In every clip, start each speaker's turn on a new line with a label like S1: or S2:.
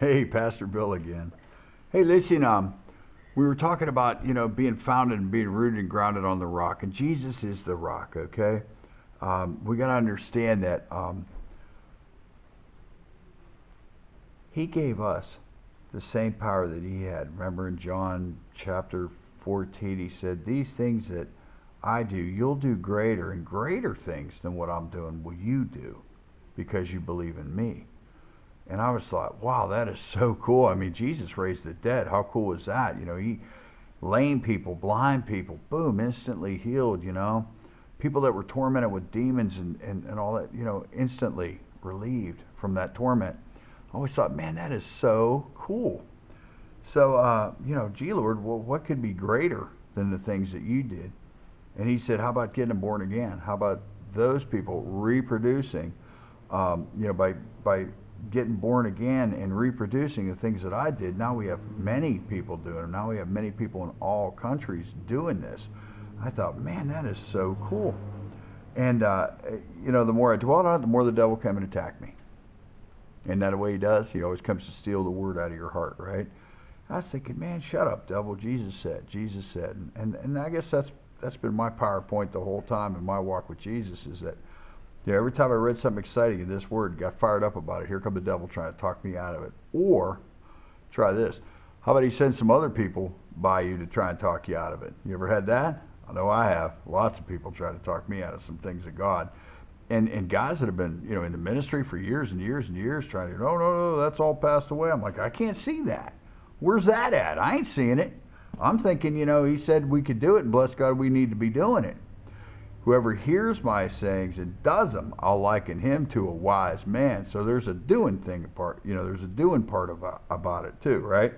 S1: Hey, Pastor Bill again. Hey, listen, we were talking about, being founded and being rooted and grounded on the rock, and Jesus is the rock, okay? We got to understand that he gave us the same power that he had. Remember in John chapter 14, he said, these things that I do, you'll do greater, and greater things than what I'm doing will you do, because you believe in me. And I always thought, wow, that is so cool. I mean, Jesus raised the dead. How cool is that? He lame people, blind people, boom, instantly healed, People that were tormented with demons and all that, instantly relieved from that torment. I always thought, man, that is so cool. So, gee, Lord, well, what could be greater than the things that you did? And he said, how about getting them born again? How about those people reproducing, by getting born again and reproducing the things that I did? Now we have many people doing them. Now we have many people in all countries doing this. I thought, man, that is so cool. And, the more I dwelled on it, the more the devil came and attacked me. And that the way he does? He always comes to steal the word out of your heart, right? I was thinking, man, shut up, devil. Jesus said. And I guess that's been my PowerPoint the whole time in my walk with Jesus, is that every time I read something exciting in this word, got fired up about it, here come the devil trying to talk me out of it. Or, try this, how about he sends some other people by you to try and talk you out of it? You ever had that? I know I have. Lots of people try to talk me out of some things of God. And guys that have been, in the ministry for years and years and years trying to, no, that's all passed away. I'm like, I can't see that. Where's that at? I ain't seeing it. I'm thinking, he said we could do it, and bless God, we need to be doing it. Whoever hears my sayings and does them, I'll liken him to a wise man. So there's a doing thing apart. There's a doing part about it too, right?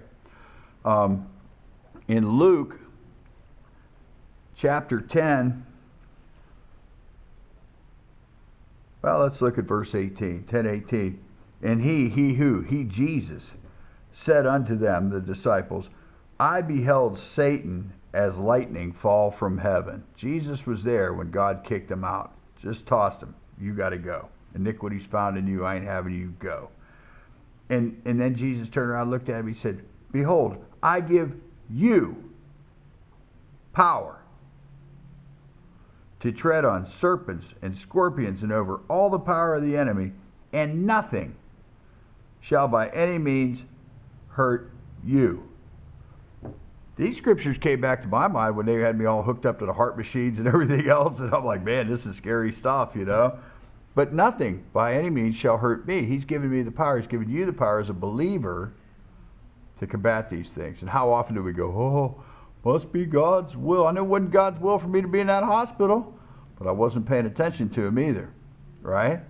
S1: In Luke chapter 10, well, let's look at verse 18, 10:18. And he, Jesus, said unto them, the disciples, I beheld Satan as lightning fall from heaven. Jesus was there when God kicked him out. Just tossed him. You got to go. Iniquity's found in you. I ain't having you go. And then Jesus turned around, looked at him. He said, behold, I give you power to tread on serpents and scorpions and over all the power of the enemy, and nothing shall by any means hurt you. These scriptures came back to my mind when they had me all hooked up to the heart machines and everything else, and I'm like, man, this is scary stuff, But nothing by any means shall hurt me. He's given me the power. He's given you the power as a believer to combat these things. And how often do we go, oh, must be God's will. I know it wasn't God's will for me to be in that hospital, but I wasn't paying attention to him either, right?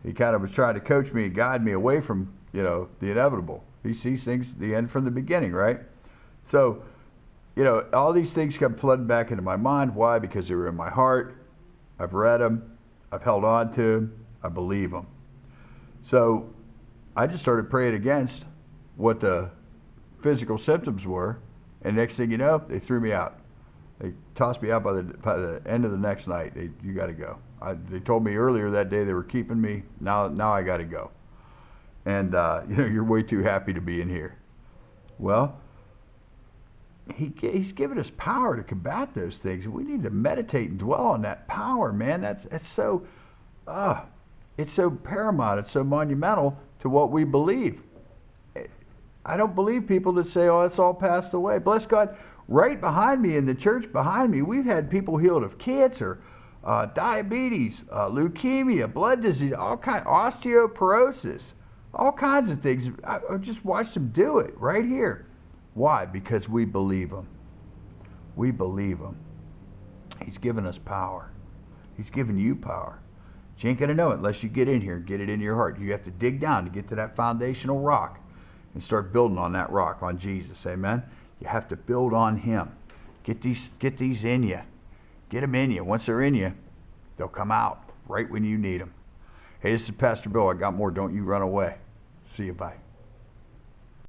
S1: He kind of was trying to coach me and guide me away from, the inevitable. He sees things, the end from the beginning, right? So, all these things come flooding back into my mind. Why? Because they were in my heart. I've read them. I've held on to them. I believe them. So, I just started praying against what the physical symptoms were. And next thing you know, they threw me out. They tossed me out by the end of the next night. You got to go. They told me earlier that day they were keeping me. Now I got to go. And you're way too happy to be in here. Well, he's given us power to combat those things, and we need to meditate and dwell on that power, man. It's so paramount. It's so monumental to what we believe. I don't believe people that say, oh, it's all passed away. Bless God, right behind me in the church behind me, we've had people healed of cancer, diabetes, leukemia, blood disease, osteoporosis, all kinds of things. I just watched them do it right here. Why? Because we believe him. We believe him. He's given us power. He's given you power. But you ain't going to know it unless you get in here and get it in your heart. You have to dig down to get to that foundational rock and start building on that rock, on Jesus. Amen? You have to build on him. Get these in you. Get them in you. Once they're in you, they'll come out right when you need them. Hey, this is Pastor Bill. I got more. Don't you run away. See you. Bye.